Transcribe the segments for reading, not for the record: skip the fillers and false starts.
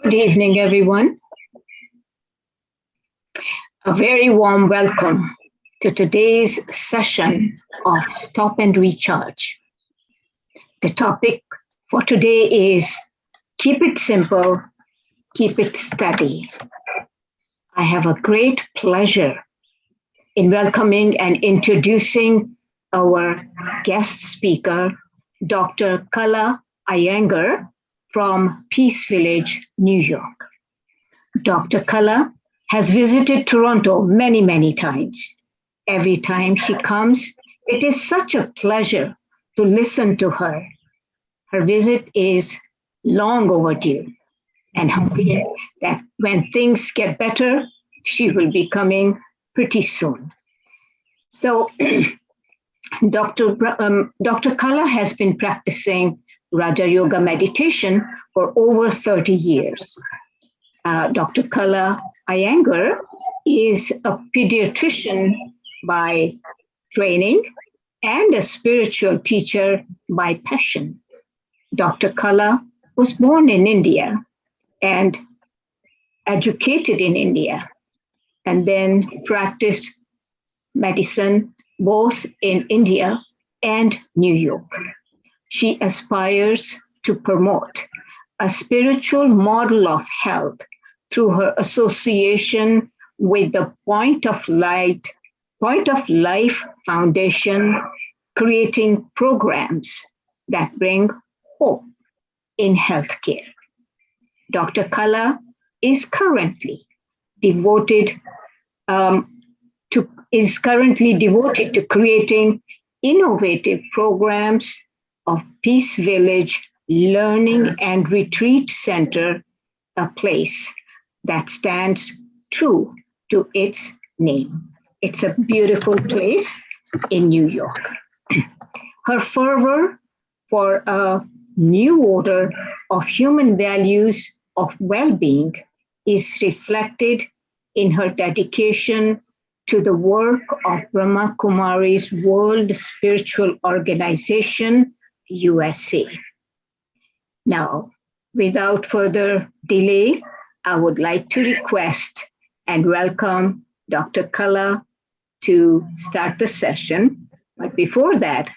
Good evening, everyone. A very warm welcome to today's session of Stop and Recharge. The topic for today is Keep It Simple, Keep It Steady. I have a great pleasure in welcoming and introducing our guest speaker, Dr. Kala Iyengar from Peace Village, New York. Dr. Kala has visited Toronto many, many times. Every time she comes, it is such a pleasure to listen to her. Her visit is long overdue, and hoping that when things get better, she will be coming pretty soon. So, Dr. Kala has been practicing Raja Yoga meditation for over 30 years. Dr. Kala Iyengar is a pediatrician by training and a spiritual teacher by passion. Dr. Kala was born in India and educated in India, and then practiced medicine both in India and New York. She aspires to promote a spiritual model of health through her association with the Point of Life Foundation, creating programs that bring hope in healthcare. Dr. Kala is currently devoted to creating innovative programs of Peace Village Learning and Retreat Center, a place that stands true to its name. It's a beautiful place in New York. Her fervor for a new order of human values of well being is reflected in her dedication to the work of Brahma Kumari's World Spiritual Organization, USA. Now, without further delay, I would like to request and welcome Dr. Kala to start the session. But before that,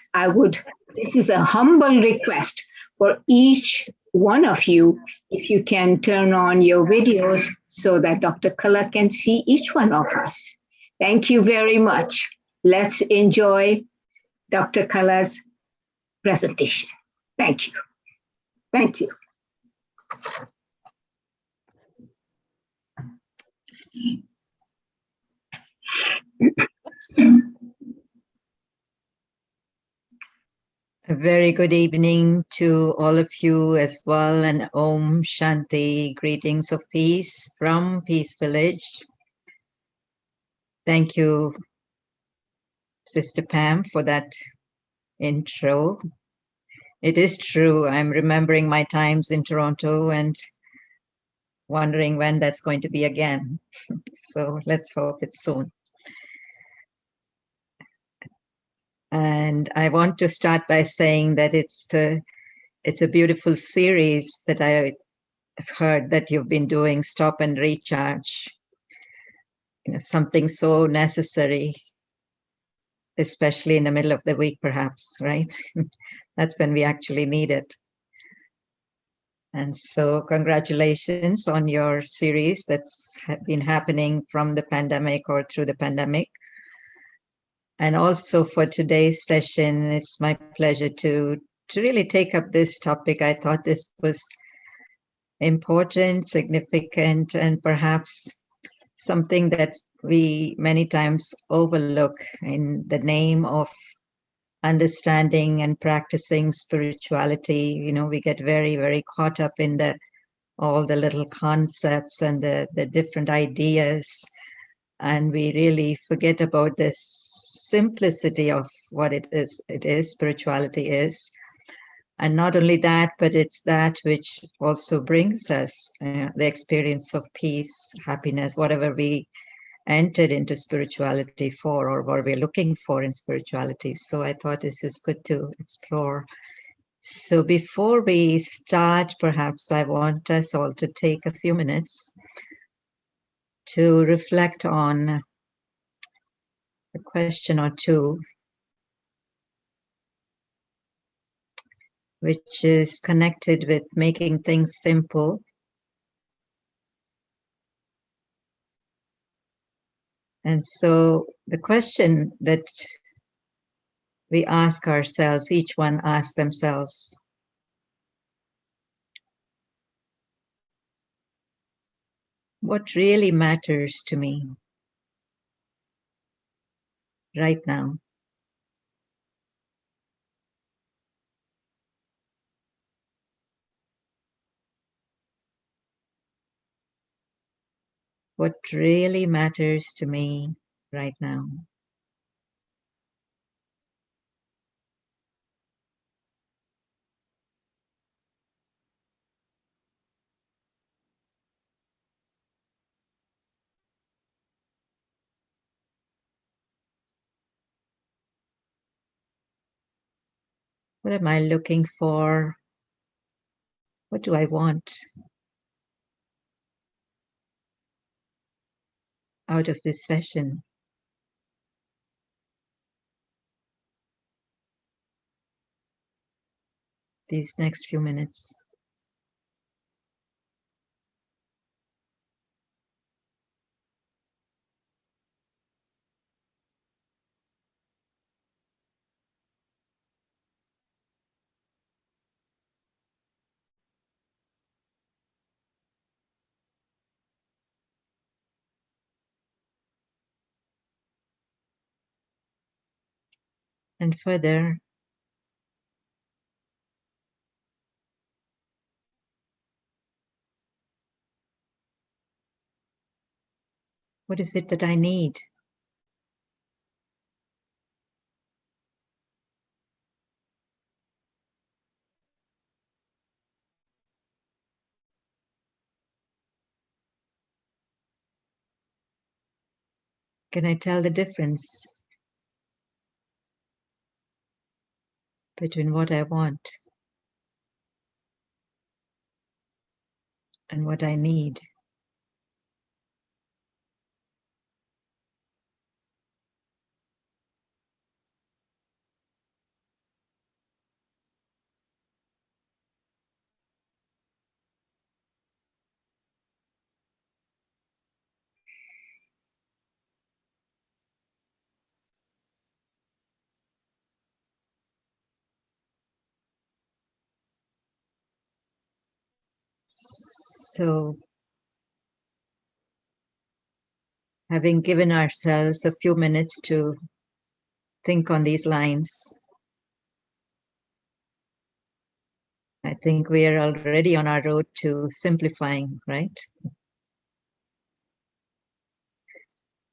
this is a humble request for each one of you, if you can turn on your videos so that Dr. Kala can see each one of us. Thank you very much. Let's enjoy Dr. Kala's presentation. Thank you. Thank you. A very good evening to all of you as well, and Om Shanti, greetings of peace from Peace Village. Thank you, Sister Pam, for that intro. It is true, I'm remembering my times in Toronto and wondering when that's going to be again. So let's hope it's soon. And I want to start by saying that it's a beautiful series that I've heard that you've been doing, Stop and Recharge. You know, something so necessary, especially in the middle of the week, perhaps, right? That's when we actually need it. And so congratulations on your series that's been happening from the pandemic or through the pandemic. And also for today's session, it's my pleasure to really take up this topic. I thought this was important, significant, and perhaps something that we many times overlook in the name of understanding and practicing spirituality. You know, we get very, very caught up in all the little concepts and the different ideas, and we really forget about this simplicity of what it is, spirituality is. And not only that, but it's that which also brings us the experience of peace, happiness, whatever we entered into spirituality for, or what we're looking for in spirituality. So I thought this is good to explore So before we start, perhaps I want us all to take a few minutes to reflect on a question or two, which is connected with making things simple. And so the question that we ask ourselves, each one asks themselves, what really matters to me right now? What really matters to me right now? What am I looking for? What do I want out of this session? These next few minutes. And further, what is it that I need? Can I tell the difference between what I want and what I need? So, having given ourselves a few minutes to think on these lines, I think we are already on our road to simplifying, right?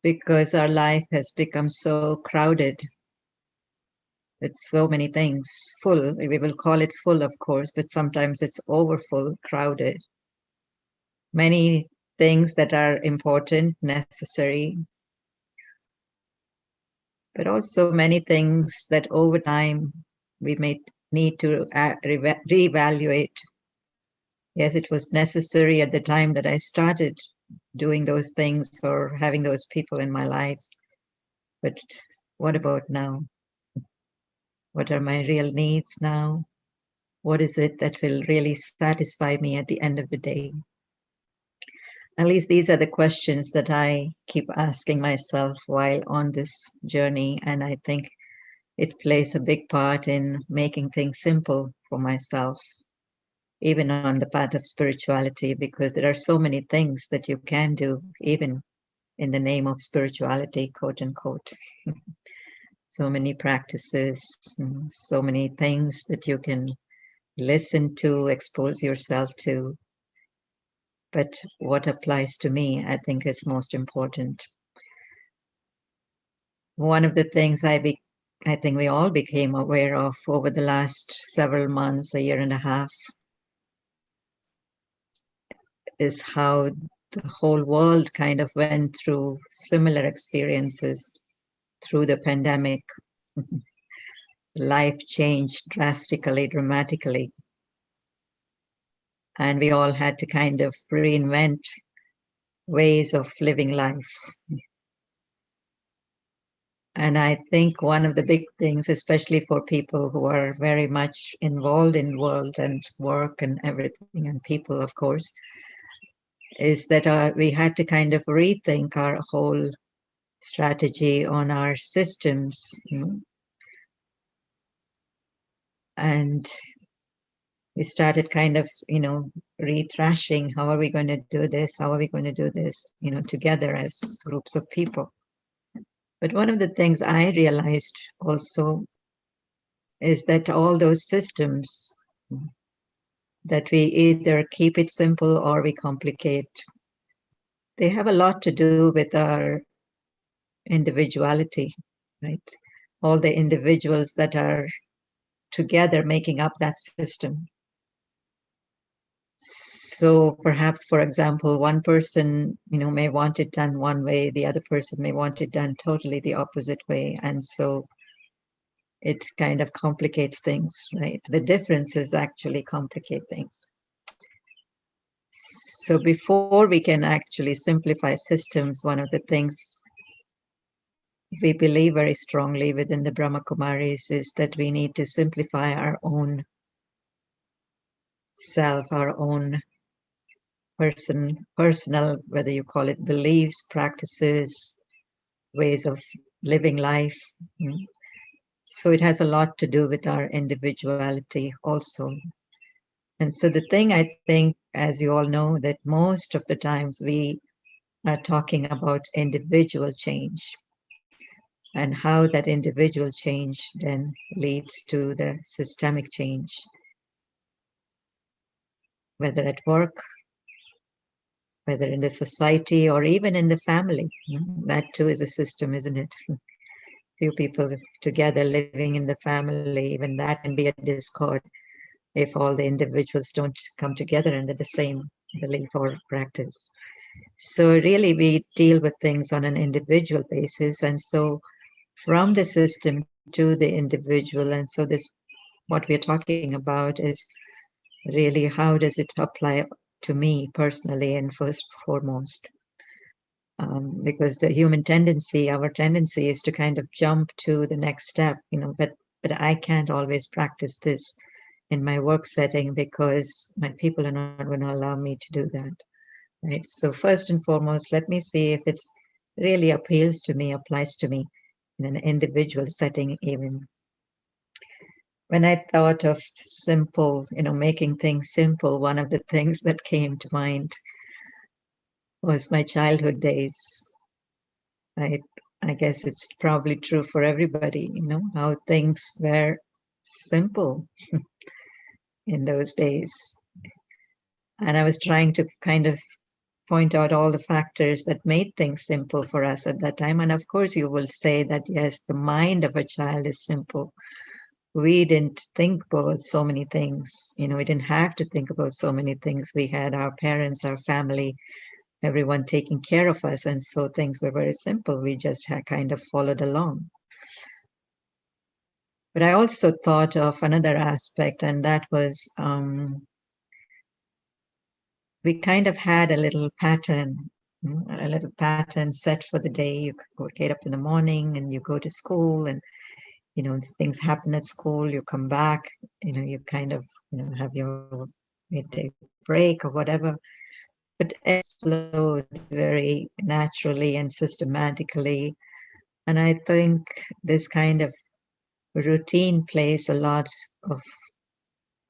Because our life has become so crowded with so many things, full. We will call it full, of course, but sometimes it's overfull, crowded. Many things that are important, necessary, but also many things that over time we may need to reevaluate. Yes, it was necessary at the time that I started doing those things or having those people in my lives. But what about now? What are my real needs now? What is it that will really satisfy me at the end of the day? At least these are the questions that I keep asking myself while on this journey. And I think it plays a big part in making things simple for myself, even on the path of spirituality, because there are so many things that you can do, even in the name of spirituality, quote unquote. So many practices, so many things that you can listen to, expose yourself to. But what applies to me, I think, is most important. One of the things I think we all became aware of over the last several months, a year and a half, is how the whole world kind of went through similar experiences through the pandemic. life changed drastically, dramatically. And we all had to kind of reinvent ways of living life. And I think one of the big things, especially for people who are very much involved in world and work and everything, and people, of course, is that we had to kind of rethink our whole strategy on our systems. And we started kind of, rethrashing, how are we going to do this? How are we going to do this, together as groups of people? But one of the things I realized also is that all those systems, that we either keep it simple or we complicate, they have a lot to do with our individuality, right? All the individuals that are together making up that system. So perhaps, for example, one person, may want it done one way, the other person may want it done totally the opposite way. And so it kind of complicates things, right? The differences actually complicate things. So before we can actually simplify systems, one of the things we believe very strongly within the Brahma Kumaris is that we need to simplify our own self, our own personal, whether you call it beliefs, practices, ways of living life. So it has a lot to do with our individuality also. And so the thing I think, as you all know, that most of the times we are talking about individual change and how that individual change then leads to the systemic change, whether at work, whether in the society, or even in the family. That too is a system, isn't it? Few people together living in the family, even that can be a discord if all the individuals don't come together under the same belief or practice. So really we deal with things on an individual basis, and so from the system to the individual. And so this, what we're talking about is really how does it apply to me personally and first foremost. Because the human tendency, our tendency is to kind of jump to the next step, but I can't always practice this in my work setting because my people are not going to allow me to do that. Right. So first and foremost, let me see if it really appeals to me, applies to me in an individual setting even. When I thought of simple, making things simple, one of the things that came to mind was my childhood days. I guess it's probably true for everybody, how things were simple in those days. And I was trying to kind of point out all the factors that made things simple for us at that time. And of course, you will say that, yes, the mind of a child is simple. We didn't think about so many things. We didn't have to think about so many things. We had our parents, our family, everyone taking care of us. And so things were very simple. We just had kind of followed along. But I also thought of another aspect, and that was we kind of had a little pattern set for the day. You get up in the morning and you go to school, and things happen at school. You come back, you kind of have your midday break or whatever. But it flowed very naturally and systematically, and I think this kind of routine plays a lot of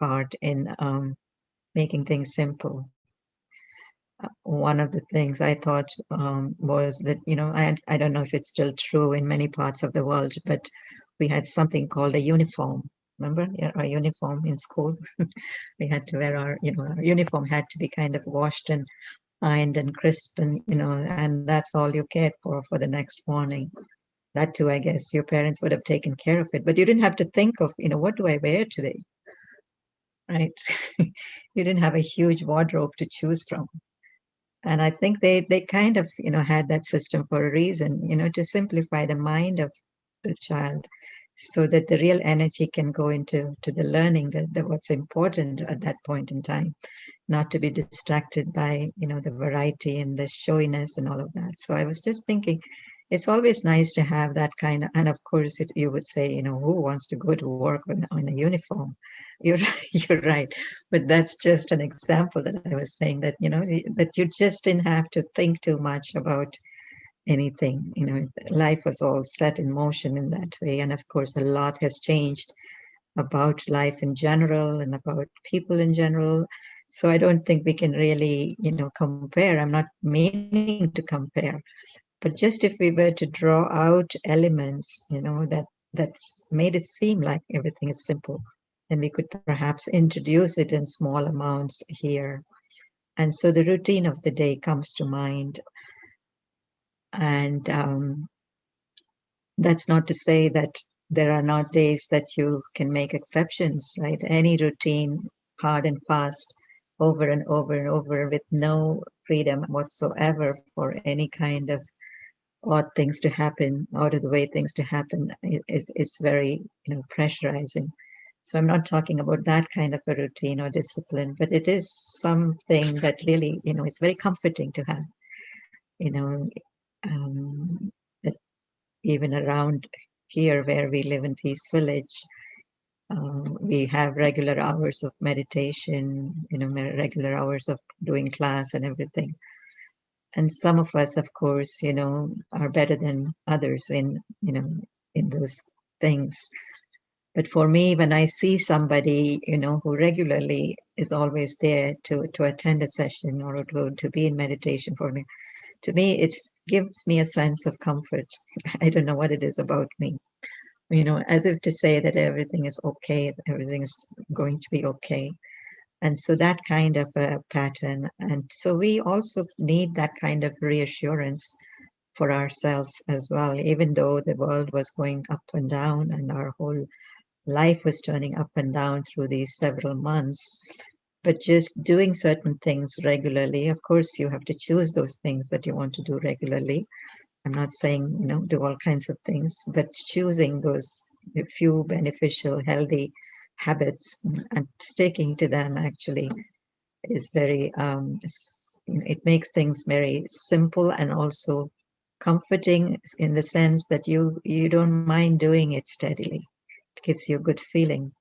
part in making things simple. One of the things I thought was that, I don't know if it's still true in many parts of the world, but we had something called a uniform. Remember, our uniform in school? We had to wear our uniform had to be kind of washed and ironed and crisp, and and that's all you cared for the next morning. That too, I guess your parents would have taken care of it, but you didn't have to think of, what do I wear today? Right? You didn't have a huge wardrobe to choose from. And I think they kind of, had that system for a reason, to simplify the mind of the child so that the real energy can go into the learning, that what's important at that point in time, not to be distracted by, the variety and the showiness and all of that. So I was just thinking, it's always nice to have that kind of, and of course you would say, who wants to go to work on a uniform? You're you're right, but that's just an example that I was saying, that that you just didn't have to think too much about anything. Life was all set in motion in that way, and of course a lot has changed about life in general and about people in general. So I don't think we can really, compare. I'm not meaning to compare, but just if we were to draw out elements, that's made it seem like everything is simple, then we could perhaps introduce it in small amounts here. And so the routine of the day comes to mind. And that's not to say that there are not days that you can make exceptions, right? Any routine, hard and fast, over and over and over, with no freedom whatsoever for any kind of odd things to happen, out of the way things to happen, is very, pressurizing. So I'm not talking about that kind of a routine or discipline, but it is something that really, it's very comforting to have, you know, that even around here where we live in Peace Village, we have regular hours of meditation, regular hours of doing class and everything. And some of us, of course, are better than others in those things. But for me, when I see somebody, who regularly is always there to attend a session or to be in meditation for me, to me, it gives me a sense of comfort. I don't know what it is about me, as if to say that everything is okay, everything is going to be okay. And so that kind of a pattern. And so we also need that kind of reassurance for ourselves as well, even though the world was going up and down and our whole life was turning up and down through these several months. But just doing certain things regularly, of course, you have to choose those things that you want to do regularly. I'm not saying, do all kinds of things, but choosing those few beneficial, healthy habits and sticking to them actually is very, it makes things very simple and also comforting in the sense that you don't mind doing it steadily. It gives you a good feeling.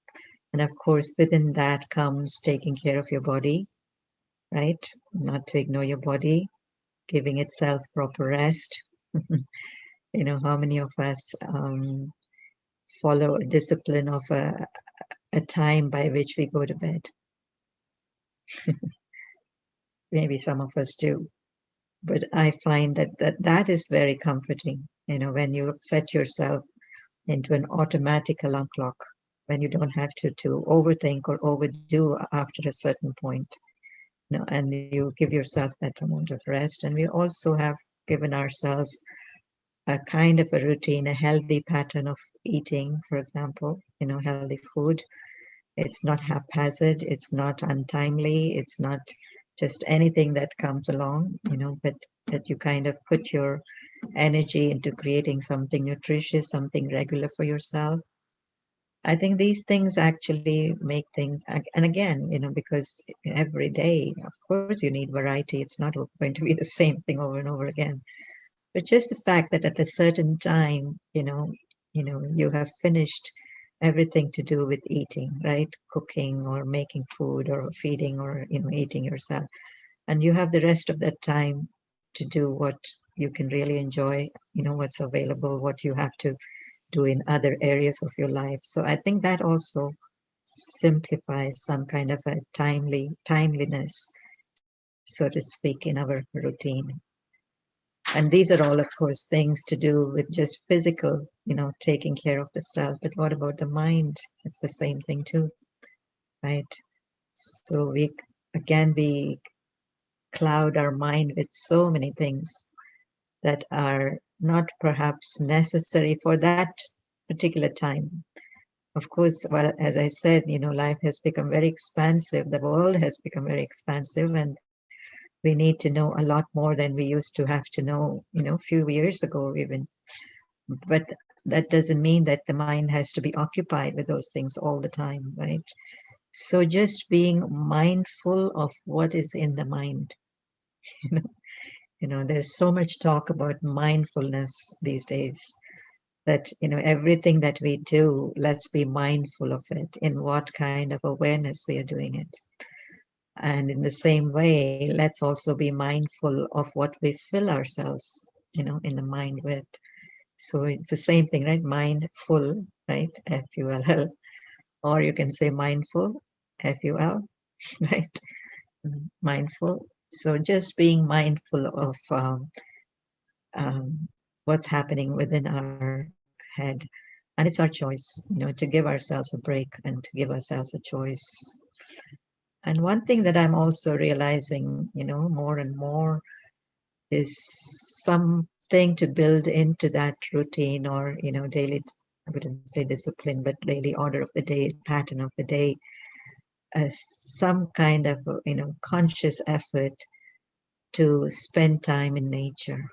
And of course, within that comes taking care of your body, right? Not to ignore your body, giving itself proper rest. How many of us follow a discipline of a time by which we go to bed? Maybe some of us do. But I find that is very comforting, when you set yourself into an automatic alarm clock, when you don't have to overthink or overdo after a certain point, and you give yourself that amount of rest. And we also have given ourselves a kind of a routine, a healthy pattern of eating, for example, healthy food. It's not haphazard, it's not untimely, it's not just anything that comes along, but that you kind of put your energy into creating something nutritious, something regular for yourself. I think these things actually make things, and again, because every day, of course, you need variety. It's not going to be the same thing over and over again. But just the fact that at a certain time, you have finished everything to do with eating, right? Cooking or making food or feeding or, eating yourself. And you have the rest of that time to do what you can really enjoy, what's available, what you have to do in other areas of your life. So I think that also simplifies some kind of a timeliness, so to speak, in our routine. And these are all, of course, things to do with just physical, taking care of the self. But what about the mind? It's the same thing too, right? So we cloud our mind with so many things that are not perhaps necessary for that particular time. Of course, well, as I said, life has become very expansive. The world has become very expansive, and we need to know a lot more than we used to have to know, a few years ago even. But that doesn't mean that the mind has to be occupied with those things all the time, right? So just being mindful of what is in the mind. you know, there's so much talk about mindfulness these days, that everything that we do, let's be mindful of it, in what kind of awareness we are doing it. And in the same way, let's also be mindful of what we fill ourselves in the mind with. So it's the same thing, right? Mindful, right? F-U-L-L, or you can say mindful, F-U-L, right? Mindful. So just being mindful of what's happening within our head. And it's our choice, to give ourselves a break and to give ourselves a choice. And one thing that I'm also realizing, more and more, is something to build into that routine, or, daily, I wouldn't say discipline, but daily order of the day, pattern of the day, some kind of, conscious effort to spend time in nature,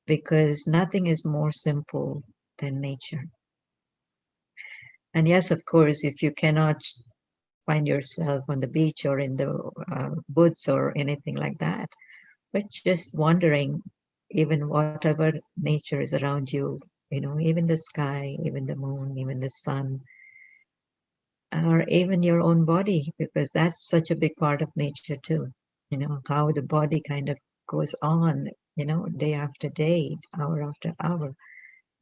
because nothing is more simple than nature. And yes, of course, if you cannot find yourself on the beach or in the woods or anything like that, but just wandering, even whatever nature is around you, even the sky, even the moon, even the sun, or even your own body, because that's such a big part of nature too. How the body kind of goes on, day after day, hour after hour,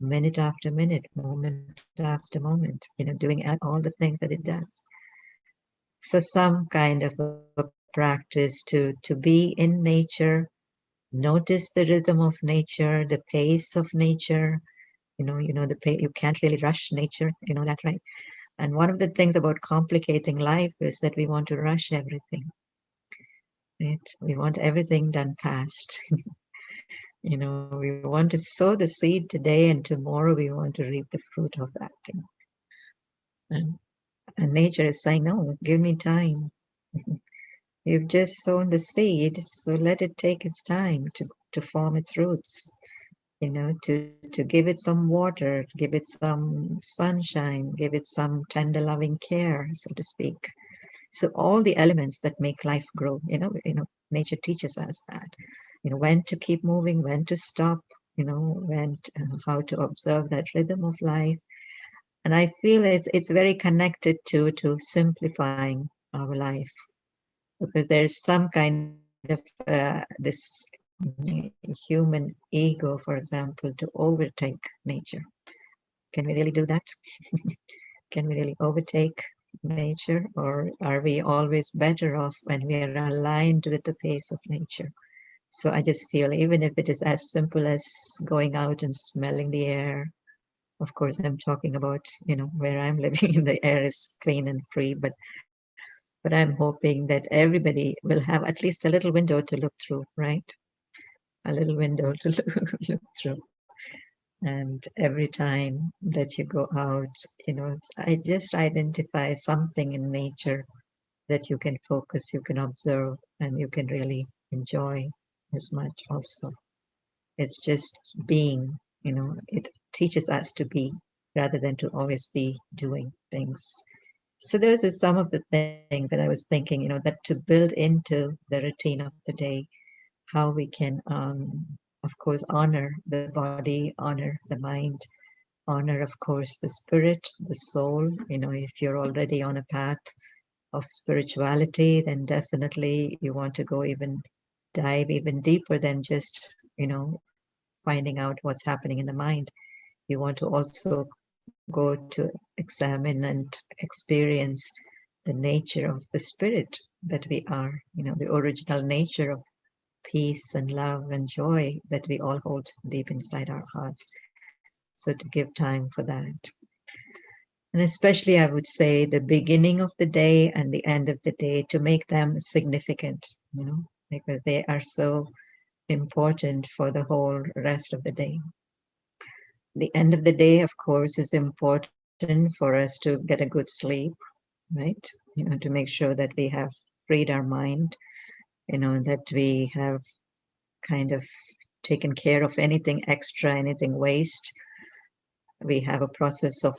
minute after minute, moment after moment, doing all the things that it does. So some kind of a practice to be in nature, notice the rhythm of nature, the pace of nature. The pace, you can't really rush nature, that, right? And one of the things about complicating life is that we want to rush everything, right? We want everything done fast. We want to sow the seed today, and tomorrow we want to reap the fruit of that thing. And nature is saying, no, give me time. You've just sown the seed, so let it take its time to form its roots, to give it some water, give it some sunshine, give it some tender loving care, so to speak. So all the elements that make life grow, nature teaches us that, when to keep moving, when to stop, how to observe that rhythm of life. And I feel it's very connected to simplifying our life, because there's some kind of this human ego, for example, to overtake nature. Can we really do that? Can we really overtake nature, or are we always better off when we are aligned with the pace of nature? So I just feel, even if it is as simple as going out and smelling the air. Of course, I'm talking about, where I'm living, the air is clean and free, but I'm hoping that everybody will have at least a little window to look through, right? A little window to look through. And every time that you go out, I just identify something in nature that you can focus, you can observe, and you can really enjoy as much also. It's just being, it teaches us to be rather than to always be doing things. So those are some of the things that I was thinking, that to build into the routine of the day, how we can, of course, honor the body, honor the mind, honor, of course, the spirit, the soul. If you're already on a path of spirituality, then definitely you want to dive even deeper than just, finding out what's happening in the mind. You want to also go to examine and experience the nature of the spirit that we are, the original nature of peace and love and joy that we all hold deep inside our hearts. So to give time for that. And especially, I would say, the beginning of the day and the end of the day, to make them significant, because they are so important for the whole rest of the day. The end of the day, of course, is important for us to get a good sleep, right? To make sure that we have freed our mind, that we have kind of taken care of anything extra, anything waste. We have a process of,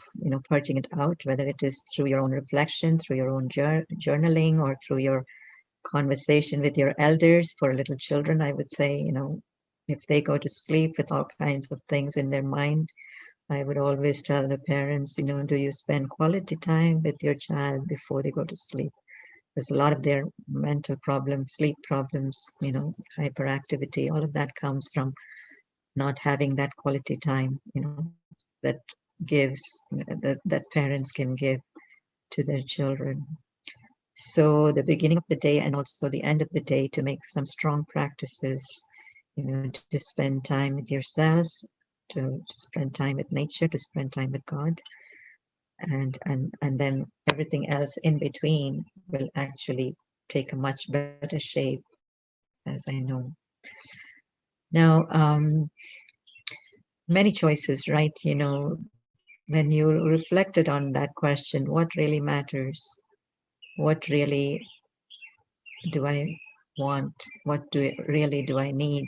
purging it out, whether it is through your own reflection, through your own journaling, or through your conversation with your elders. For little children, I would say, if they go to sleep with all kinds of things in their mind, I would always tell the parents, do you spend quality time with your child before they go to sleep? There's a lot of their mental problems, sleep problems, hyperactivity, all of that comes from not having that quality time, that gives, that parents can give to their children. So the beginning of the day and also the end of the day, to make some strong practices, to spend time with yourself, to spend time with nature, to spend time with God, and then everything else in between will actually take a much better shape, as I know. Now, many choices, right? When you reflected on that question, what really matters? What really do I want? What really do I need?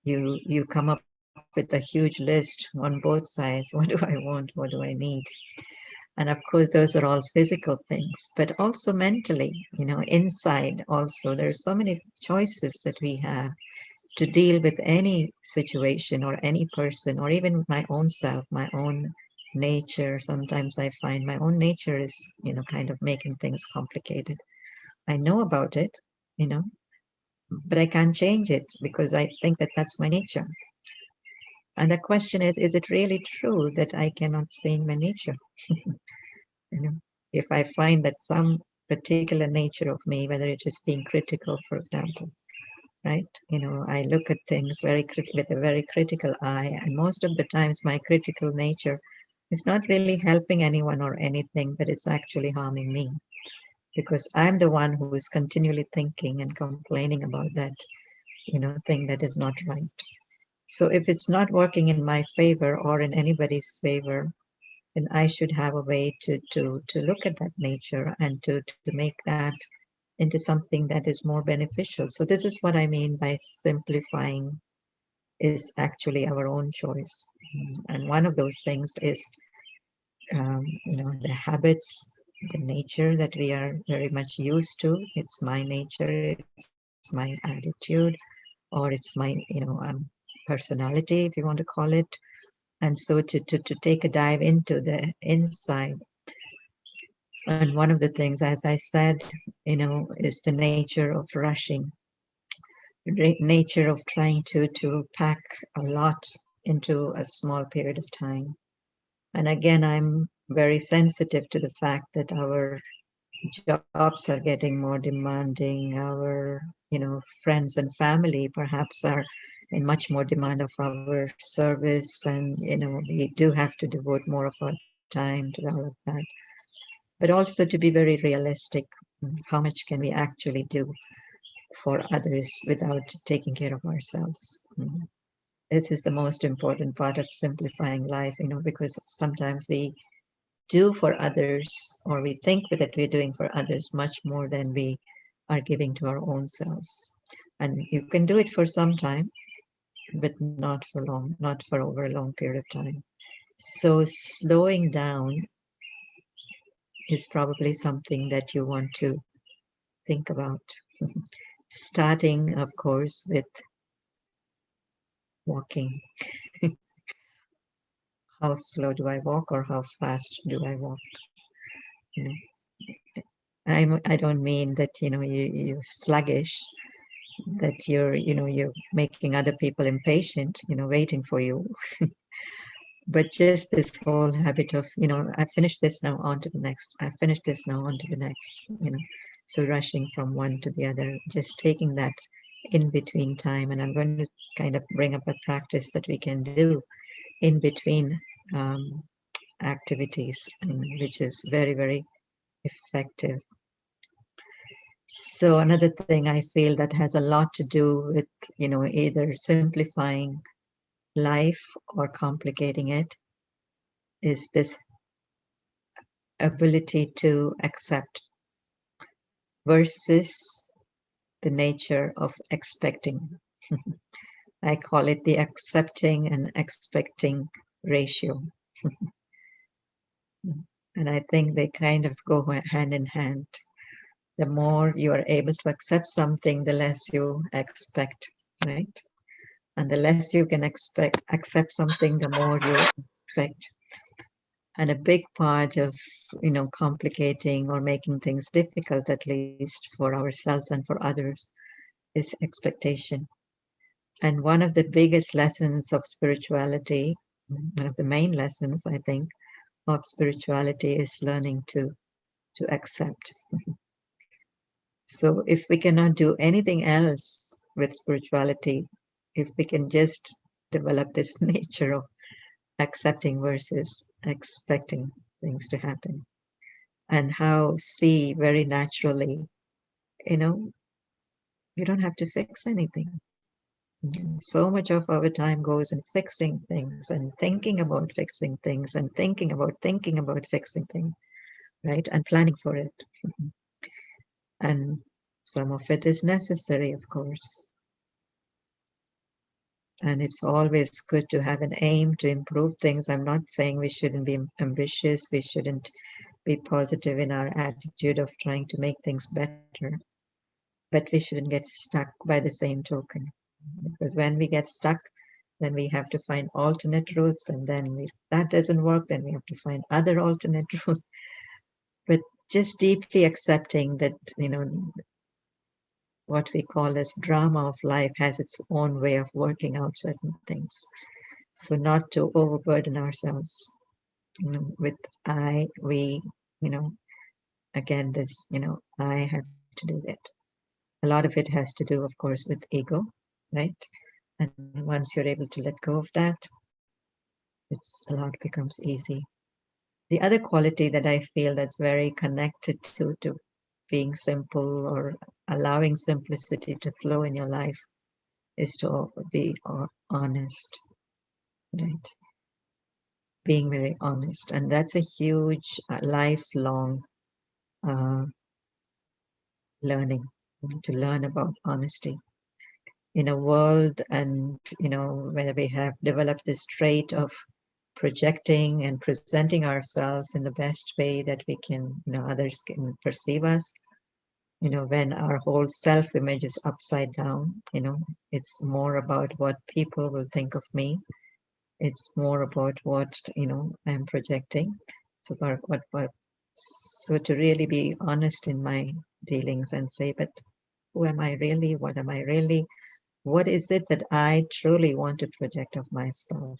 You come up with a huge list on both sides. What do I want? What do I need? And of course, those are all physical things, but also mentally, inside also, there's so many choices that we have to deal with any situation or any person, or even my own self, my own nature. Sometimes I find my own nature is, kind of making things complicated. I know about it, but I can't change it because I think that that's my nature. And the question is it really true that I cannot change my nature? You know, if I find that some particular nature of me, whether it is being critical, for example, right? I look at things with a very critical eye, and most of the times my critical nature is not really helping anyone or anything, but it's actually harming me because I'm the one who is continually thinking and complaining about that, thing that is not right. So if it's not working in my favor or in anybody's favor, then I should have a way to look at that nature and to make that into something that is more beneficial. So this is what I mean by simplifying is actually our own choice. And one of those things is, the habits, the nature that we are very much used to. It's my nature, it's my attitude, or it's my, personality, if you want to call it. And so to take a dive into the inside. And one of the things, as I said, is the nature of rushing, the nature of trying to pack a lot into a small period of time. And again, I'm very sensitive to the fact that our jobs are getting more demanding. Our, friends and family perhaps are in much more demand of our service. And, we do have to devote more of our time to all of that. But also to be very realistic. How much can we actually do for others without taking care of ourselves? This is the most important part of simplifying life, because sometimes we do for others, or we think that we're doing for others much more than we are giving to our own selves. And you can do it for some time, but not for long, not for over a long period of time. So slowing down is probably something that you want to think about. Starting, of course, with walking. How slow do I walk, or how fast do I walk? You know, I don't mean that you're sluggish, that you're making other people impatient, waiting for you. But just this whole habit of, I finished this, now on to the next. I finished this, now on to the next. So rushing from one to the other, just taking that in between time. And I'm going to kind of bring up a practice that we can do in between activities, which is very, very effective. So another thing I feel that has a lot to do with, either simplifying life or complicating it is this ability to accept versus the nature of expecting. I call it the accepting and expecting ratio. And I think they kind of go hand in hand. The more you are able to accept something, the less you expect, right? And the less you can accept something, the more you expect. And a big part of, complicating or making things difficult, at least for ourselves and for others, is expectation. And one of the biggest lessons of spirituality, one of the main lessons, I think, of spirituality is learning to accept. So if we cannot do anything else with spirituality, if we can just develop this nature of accepting versus expecting things to happen, and how see very naturally, you know, you don't have to fix anything. So much of our time goes in fixing things and thinking about fixing things and thinking about fixing things, right? And planning for it. And some of it is necessary, of course. And it's always good to have an aim to improve things. I'm not saying we shouldn't be ambitious, we shouldn't be positive in our attitude of trying to make things better, but we shouldn't get stuck by the same token. Because when we get stuck, then we have to find alternate routes, and then if that doesn't work, then we have to find other alternate routes. But just deeply accepting that, what we call as drama of life has its own way of working out certain things. So not to overburden ourselves, with I, we, again, this, I have to do that. A lot of it has to do, of course, with ego, right? And once you're able to let go of that, a lot becomes easy. The other quality that I feel that's very connected to being simple or allowing simplicity to flow in your life is to be honest, right? Being very honest. And that's a huge lifelong learning, to learn about honesty. In a world and, where we have developed this trait of projecting and presenting ourselves in the best way that we can, others can perceive us, when our whole self-image is upside down, it's more about what people will think of me. It's more about what, I'm projecting. It's about so to really be honest in my dealings and say, but who am I really? What am I really? What is it that I truly want to project of myself?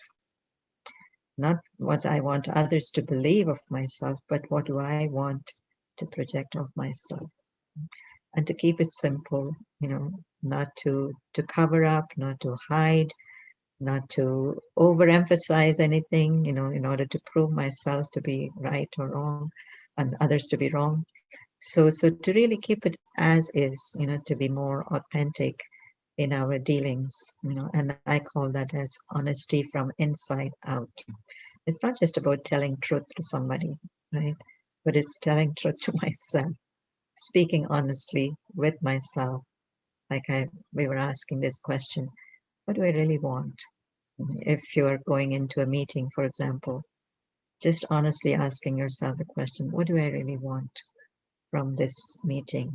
Not what I want others to believe of myself, but what do I want to project of myself? And to keep it simple, not to cover up, not to hide, not to overemphasize anything, in order to prove myself to be right or wrong and others to be wrong. So to really keep it as is, to be more authentic in our dealings, and I call that as honesty from inside out. It's not just about telling truth to somebody, right? But it's telling truth to myself, speaking honestly with myself. Like we were asking this question, what do I really want? If you're going into a meeting, for example, just honestly asking yourself the question, what do I really want from this meeting?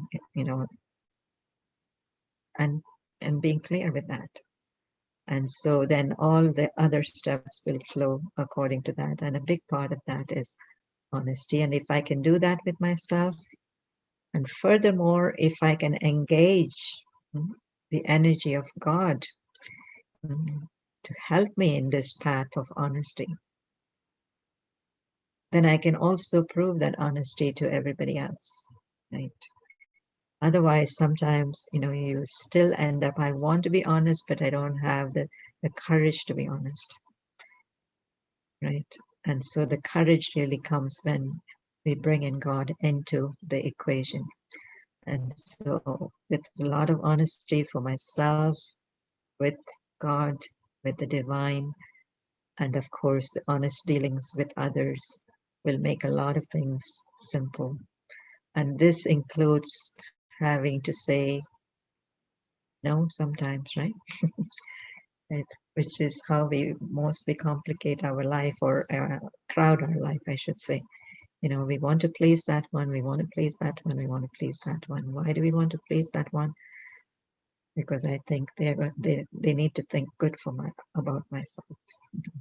And being clear with that. And so then all the other steps will flow according to that. And a big part of that is honesty. And if I can do that with myself, and furthermore, if I can engage the energy of God to help me in this path of honesty, then I can also prove that honesty to everybody else, right? Otherwise, sometimes, you still end up, I want to be honest, but I don't have the courage to be honest, right? And so the courage really comes when we bring in God into the equation. And so with a lot of honesty for myself, with God, with the divine, and of course, the honest dealings with others will make a lot of things simple. And this includes having to say no sometimes, right? right? Which is how we mostly complicate our life, or crowd our life, I should say. You know, we want to please that one, we want to please that one, we want to please that one. Why do we want to please that one? Because I think they need to think good for about myself.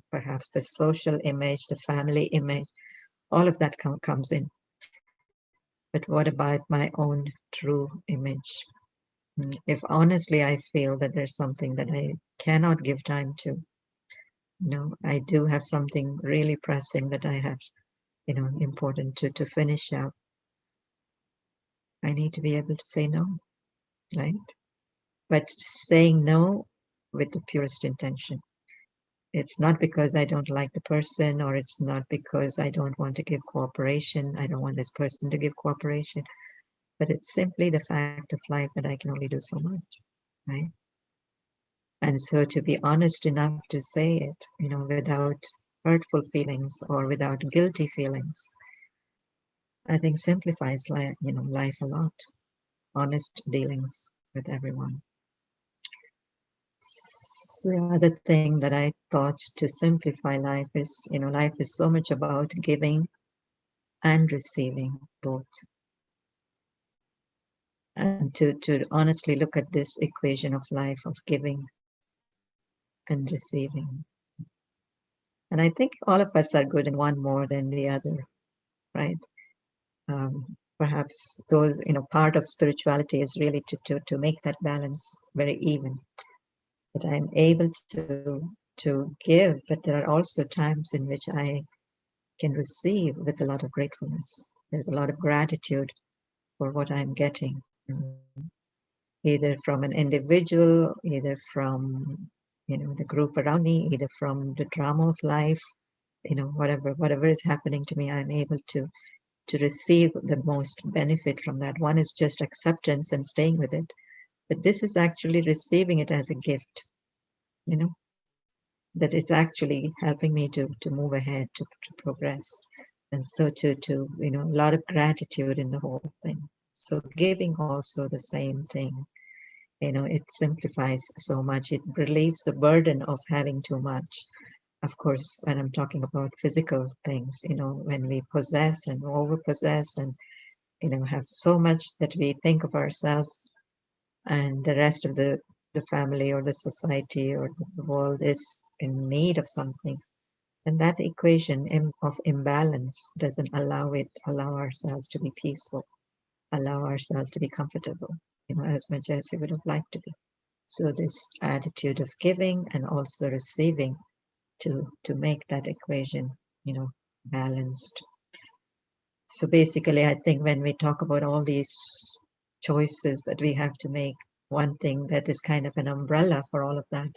Perhaps the social image, the family image, all of that comes in. But what about my own true image? If honestly I feel that there's something that I cannot give time to, I do have something really pressing that I have, important to finish up, I need to be able to say no, right? But saying no with the purest intention. It's not because I don't like the person, or it's not because I don't want to give cooperation. I don't want this person to give cooperation, but it's simply the fact of life that I can only do so much, right? And so to be honest enough to say it, without hurtful feelings or without guilty feelings, I think simplifies life a lot. Honest dealings with everyone. The other thing that I thought to simplify life is, life is so much about giving and receiving both. And to honestly look at this equation of life of giving and receiving. And I think all of us are good in one more than the other, right? Perhaps those, part of spirituality is really to make that balance very even. That I'm able to give, but there are also times in which I can receive with a lot of gratefulness. There's a lot of gratitude for what I'm getting, either from an individual, either from the group around me, either from the drama of life, whatever is happening to me, I'm able to receive the most benefit from that. One is just acceptance and staying with it, but this is actually receiving it as a gift, that it's actually helping me to move ahead, to progress. And so to a lot of gratitude in the whole thing. So giving also the same thing. It simplifies so much. It relieves the burden of having too much. Of course, when I'm talking about physical things, when we possess and overpossess and, have so much that we think of ourselves, and the rest of the family or the society or the world is in need of something, and that equation of imbalance doesn't allow ourselves to be peaceful, allow ourselves to be comfortable, as much as we would have liked to be. So this attitude of giving and also receiving to make that equation, balanced. So basically, I think when we talk about all these choices that we have to make, one thing that is kind of an umbrella for all of that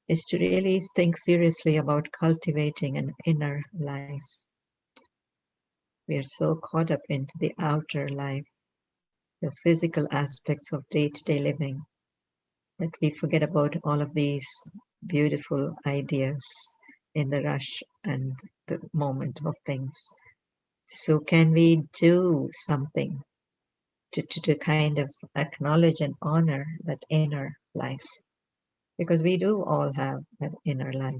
is to really think seriously about cultivating an inner life. We are so caught up into the outer life, the physical aspects of day-to-day living, that we forget about all of these beautiful ideas in the rush and the moment of things. So can we do something to kind of acknowledge and honor that inner life? Because we do all have that inner life,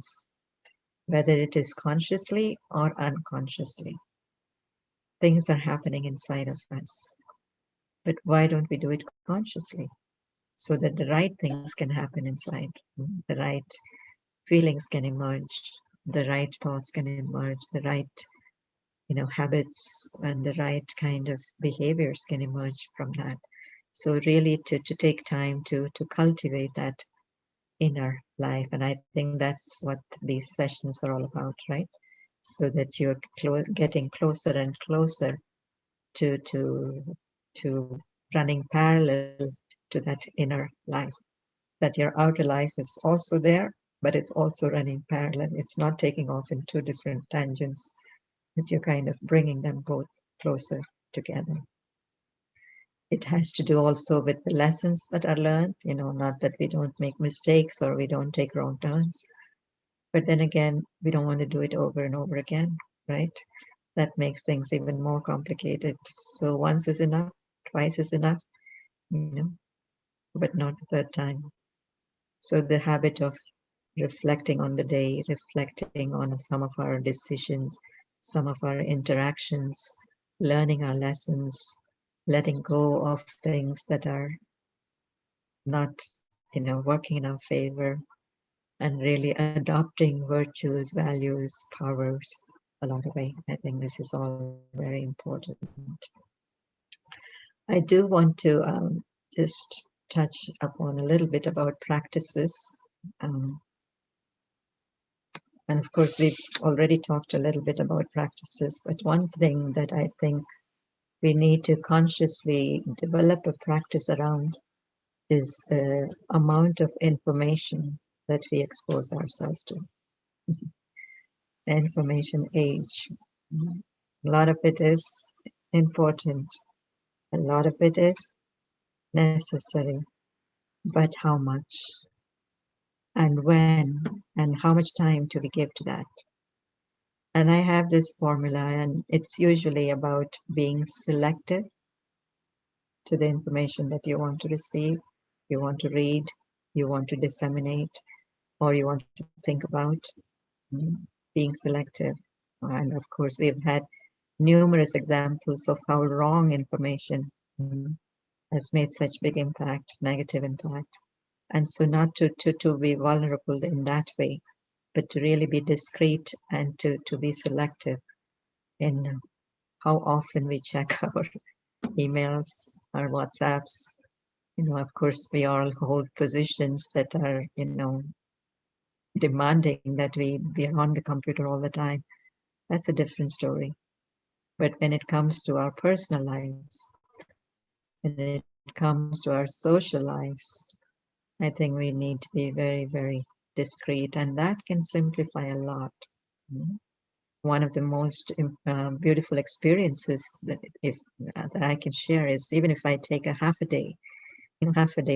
whether it is consciously or unconsciously. Things are happening inside of us. But why don't we do it consciously? So that the right things can happen inside, the right feelings can emerge, the right thoughts can emerge, the right habits and the right kind of behaviors can emerge from that. So really to take time to cultivate that inner life. And I think that's what these sessions are all about, right? So that you're getting closer and closer to running parallel to that inner life. That your outer life is also there, but it's also running parallel. It's not taking off in two different tangents, that you're kind of bringing them both closer together. It has to do also with the lessons that are learned, not that we don't make mistakes or we don't take wrong turns, but then again, we don't want to do it over and over again, right? That makes things even more complicated. So once is enough, twice is enough, but not the third time. So the habit of reflecting on the day, reflecting on some of our decisions, some of our interactions, learning our lessons, letting go of things that are not, working in our favor, and really adopting virtues, values, powers along the way. I think this is all very important. I do want to just touch upon a little bit about practices. Um, and of course, we've already talked a little bit about practices, but one thing that I think we need to consciously develop a practice around is the amount of information that we expose ourselves to. The information age. A lot of it is important, a lot of it is necessary, but how much and when and how much time do we give to that? And I have this formula, and it's usually about being selective to the information that you want to receive, you want to read, you want to disseminate, or you want to think about. Being selective. And of course, we've had numerous examples of how wrong information has made such big impact, negative impact. And so not to be vulnerable in that way, but to really be discreet and to be selective in how often we check our emails, our WhatsApps. Of course, we all hold positions that are, demanding that we be on the computer all the time. That's a different story. But when it comes to our personal lives, when it comes to our social lives, I think we need to be very, very discreet, and that can simplify a lot. One of the most beautiful experiences that I can share is even if I take a half a day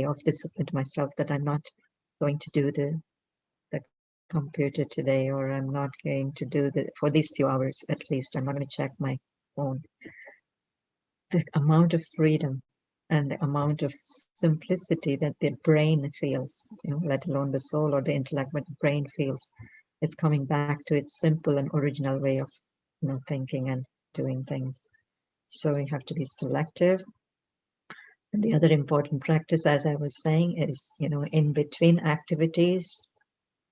of discipline to myself, that I'm not going to do the computer today, or I'm not going to do for these few hours at least, I'm not going to check my phone. The amount of freedom and the amount of simplicity that the brain feels, let alone the soul or the intellect, but the brain feels, it's coming back to its simple and original way of thinking and doing things. So we have to be selective. And the other important practice, as I was saying, is in between activities,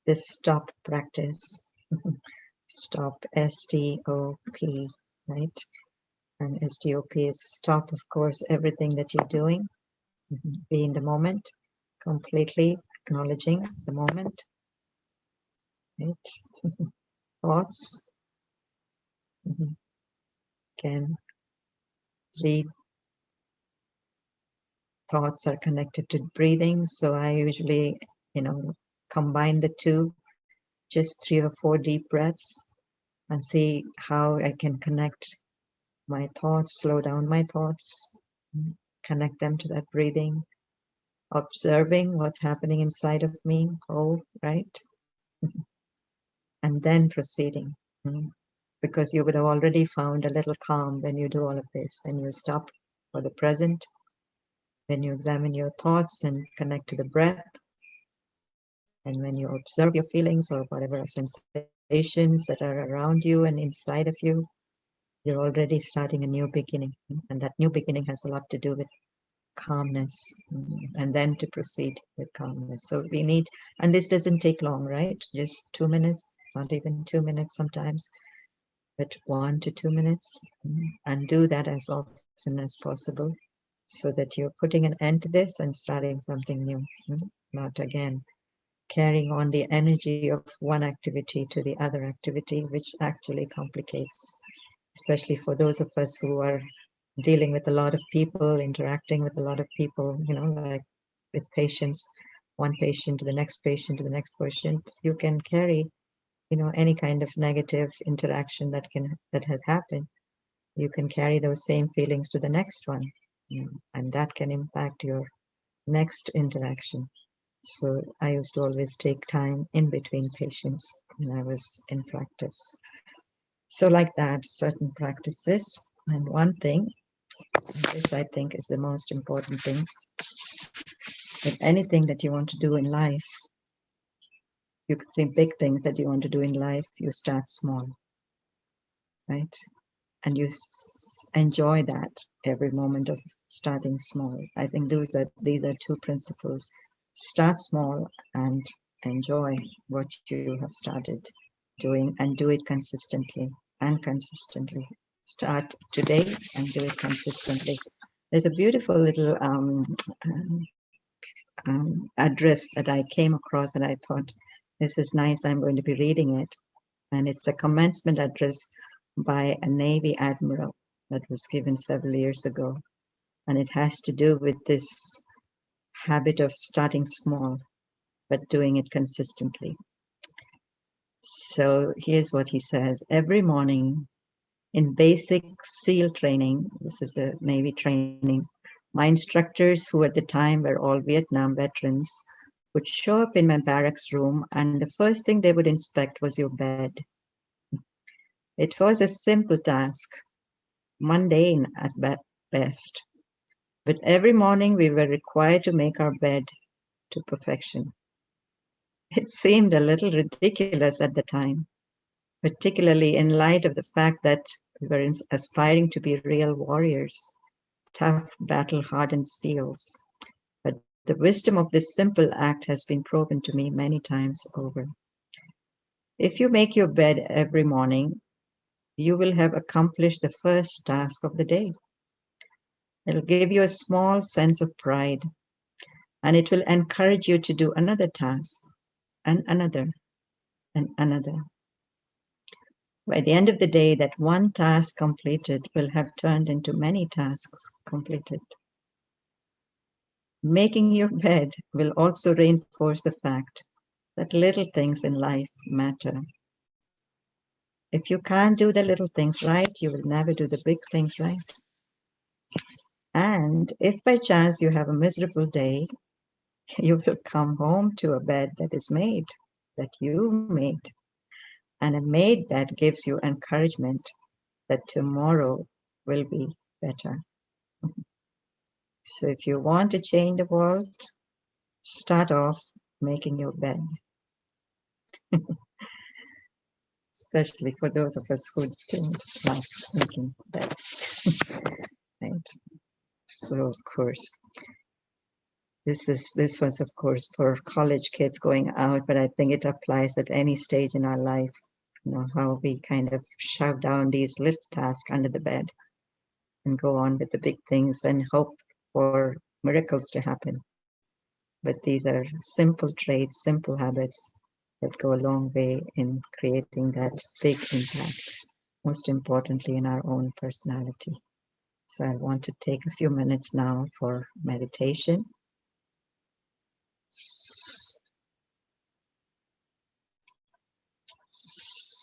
this stop practice. Stop, S-T-O-P, right? And STOP is stop, of course, everything that you're doing. Be in the moment, completely acknowledging the moment. Right? Thoughts. Again, 3 thoughts are connected to breathing. So I usually, combine the two, just 3 or 4 deep breaths, and see how I can connect my thoughts, slow down my thoughts, connect them to that breathing, observing what's happening inside of me, right? And then proceeding. Because you would have already found a little calm when you do all of this, when you stop for the present, when you examine your thoughts and connect to the breath, and when you observe your feelings or whatever sensations that are around you and inside of you, you're already starting a new beginning. And that new beginning has a lot to do with calmness, and then to proceed with calmness. So we need, and this doesn't take long, right? Just 2 minutes, not even 2 minutes sometimes, but 1 to 2 minutes, and do that as often as possible, so that you're putting an end to this and starting something new, not again carrying on the energy of one activity to the other activity, which actually complicates, especially for those of us who are dealing with a lot of people, interacting with a lot of people, like with patients, one patient to the next patient to the next patient. You can carry, any kind of negative interaction that has happened. You can carry those same feelings to the next one, and that can impact your next interaction. So I used to always take time in between patients when I was in practice. So like that, certain practices. And one thing, this I think is the most important thing, with anything that you want to do in life, you could think big things that you want to do in life, you start small, right? And you enjoy that every moment of starting small. I think these are two principles. Start small and enjoy what you have started doing, and do it consistently and consistently. Start today and do it consistently. There's a beautiful little address that I came across, and I thought, this is nice, I'm going to be reading it. And it's a commencement address by a Navy admiral that was given several years ago. And it has to do with this habit of starting small, but doing it consistently. So here's what he says. Every morning in basic SEAL training, this is the Navy training, my instructors, who at the time were all Vietnam veterans, would show up in my barracks room, and the first thing they would inspect was your bed. It was a simple task, mundane at best, but every morning we were required to make our bed to perfection. It seemed a little ridiculous at the time, particularly in light of the fact that we were aspiring to be real warriors, tough, battle-hardened SEALs. But the wisdom of this simple act has been proven to me many times over. If you make your bed every morning, you will have accomplished the first task of the day. It'll give you a small sense of pride, and it will encourage you to do another task and another and another. By the end of the day, that one task completed will have turned into many tasks completed. Making your bed will also reinforce the fact that little things in life matter. If you can't do the little things right, you will never do the big things right. And if by chance you have a miserable day, you will come home to a bed that is made, that you made. And a made bed gives you encouragement that tomorrow will be better. So if you want to change the world, start off making your bed. Especially for those of us who don't like making bed. Right. So of course, this was of course for college kids going out, but I think it applies at any stage in our life. You know, how we kind of shove down these little tasks under the bed and go on with the big things and hope for miracles to happen. But these are simple traits, simple habits that go a long way in creating that big impact, most importantly in our own personality. So I want to take a few minutes now for meditation.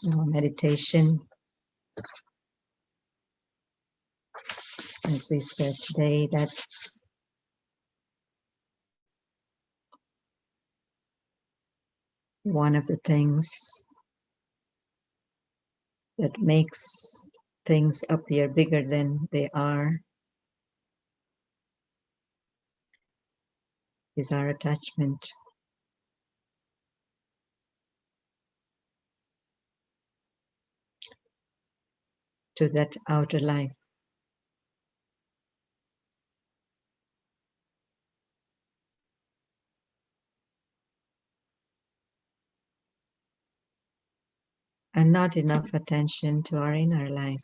Now, meditation, as we said today, that one of the things that makes things appear bigger than they are is our attachment. To that outer life. And not enough attention to our inner life.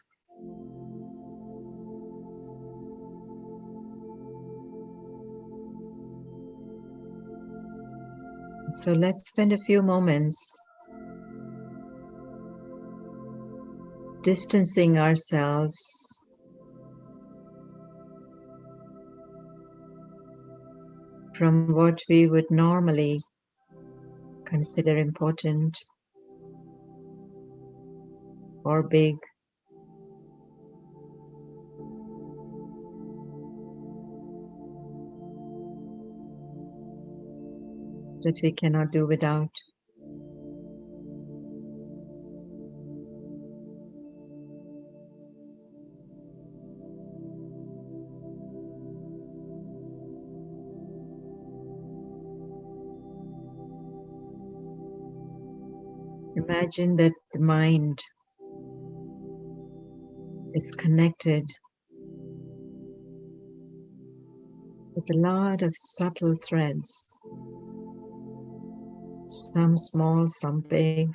So let's spend a few moments distancing ourselves from what we would normally consider important or big. That we cannot do without. Imagine that the mind is connected with a lot of subtle threads, some small, some big.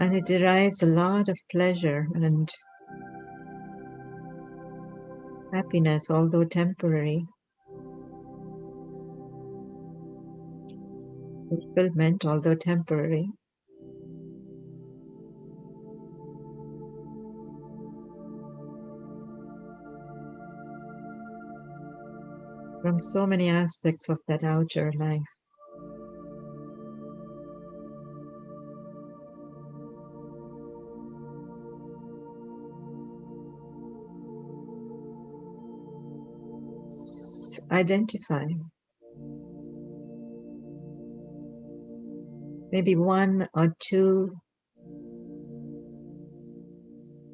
And it derives a lot of pleasure and happiness, although temporary, fulfillment, although temporary. From so many aspects of that outer life. Identify maybe one or two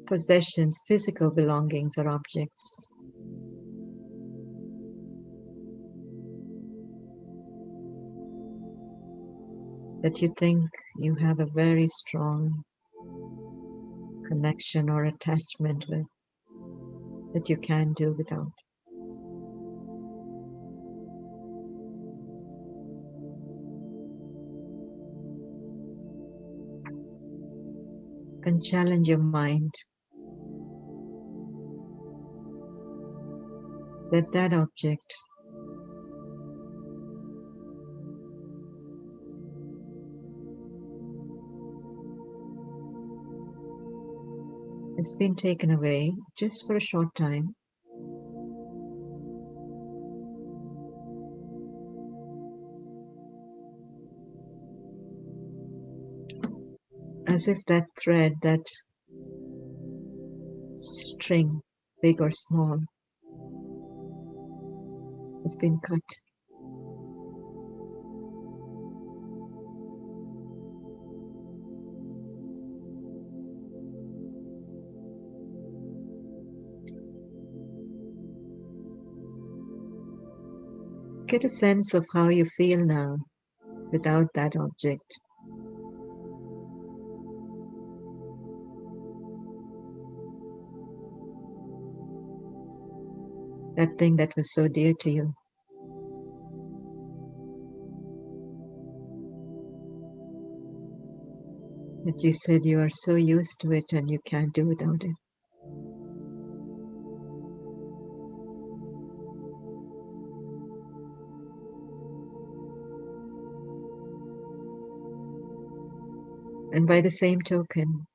possessions, physical belongings or objects that you think you have a very strong connection or attachment with, that you can't do without. And challenge your mind that that object has been taken away just for a short time. As if that thread, that string, big or small, has been cut. Get a sense of how you feel now without that object. That thing that was so dear to you. That you said you are so used to it and you can't do without it. And by the same token,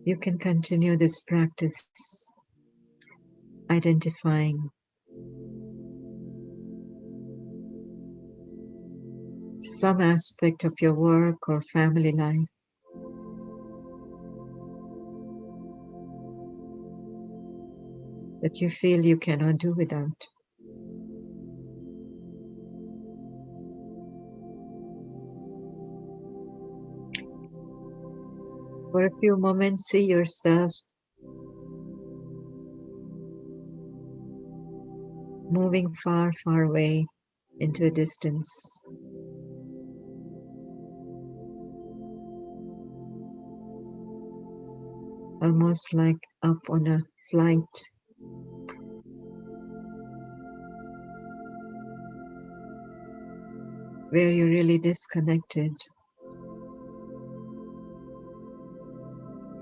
you can continue this practice identifying some aspect of your work or family life that you feel you cannot do without. For a few moments, see yourself moving far, far away into a distance. Almost like up on a flight. Where you're really disconnected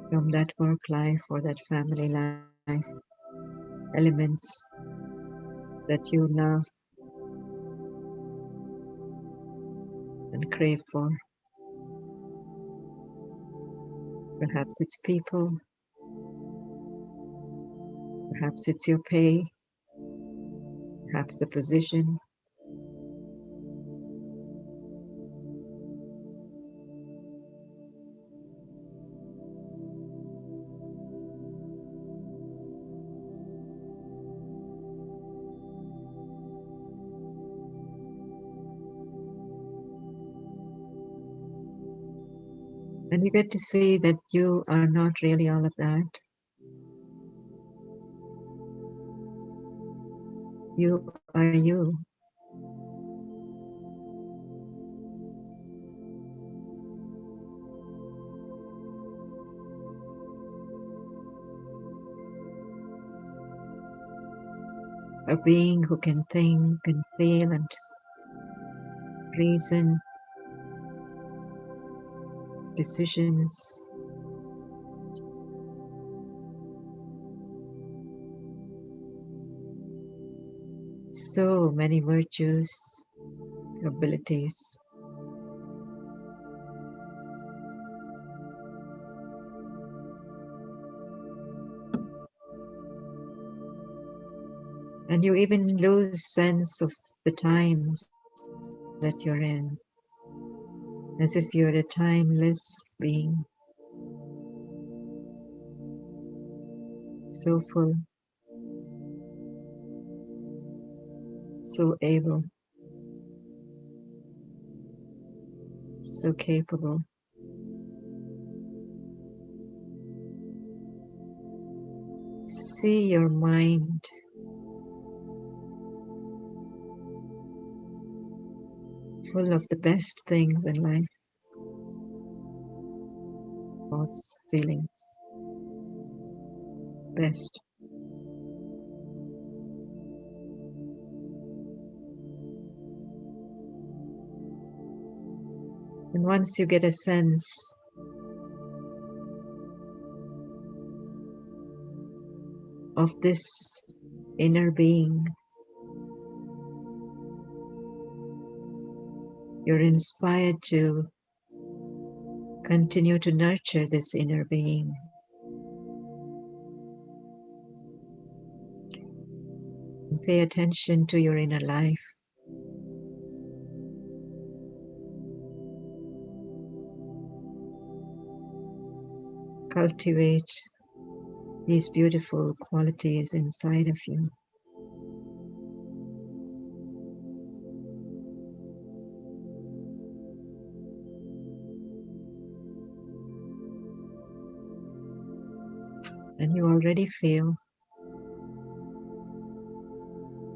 from that work life or that family life, elements that you love and crave for. Perhaps it's people, perhaps it's your pay, perhaps the position. And you get to see that you are not really all of that. You are you. A being who can think and feel and reason, decisions. So many virtues, abilities. And you even lose sense of the times that you're in, as if you're a timeless being, so full, so able, so capable. See your mind full of the best things in life, thoughts, feelings, best. And once you get a sense of this inner being, you're inspired to continue to nurture this inner being. And pay attention to your inner life. Cultivate these beautiful qualities inside of you. And you already feel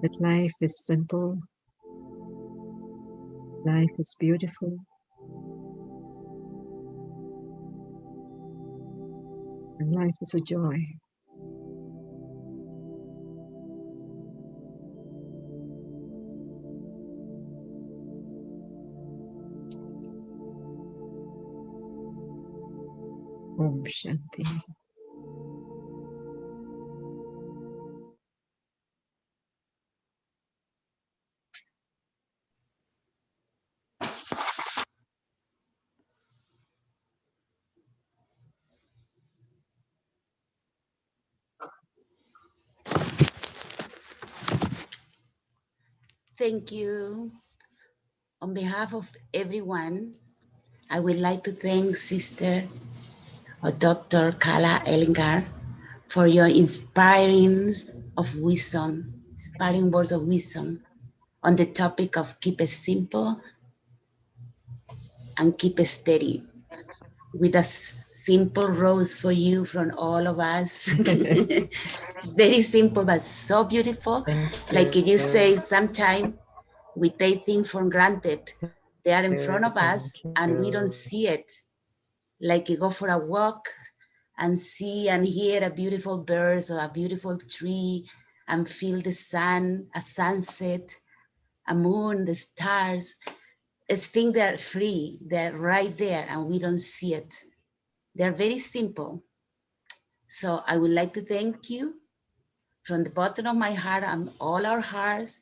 that life is simple, life is beautiful, and life is a joy. Om Shanti. Thank you. On behalf of everyone, I would like to thank Sister or Dr. Kala Ellingar for your inspiring words of wisdom on the topic of keep it simple and keep it steady. With a simple rose for you from all of us. Very simple, but so beautiful. Like you say, sometimes we take things for granted. They are in front of us and we don't see it. Like you go for a walk and see and hear a beautiful bird or a beautiful tree and feel the sun, a sunset, a moon, the stars. It's things that are free, they're right there and we don't see it. They're very simple. So I would like to thank you from the bottom of my heart and all our hearts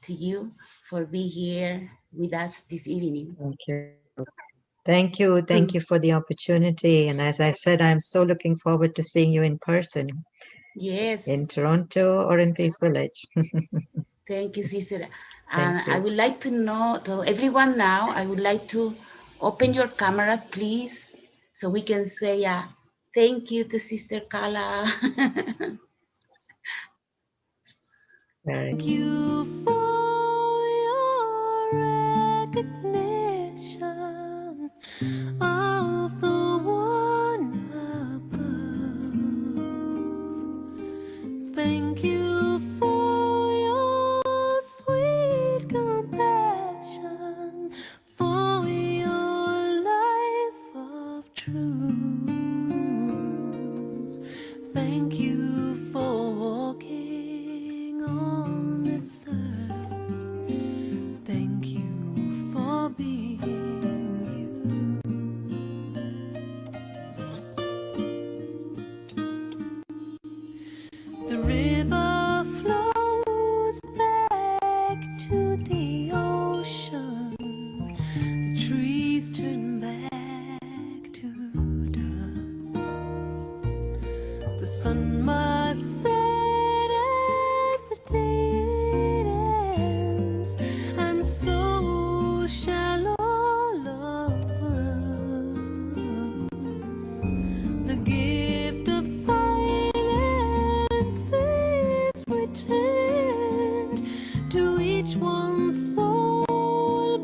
to you for being here with us this evening. Thank you. Thank you. Thank you for the opportunity. And as I said, I'm so looking forward to seeing you in person Yes. in Toronto or in Peace Village. Thank you, sister. Thank And you. I would like to know, to everyone now, I would like to open your camera, please, so we can say thank you to Sister Kala. Very Thank you for your recognition of the to the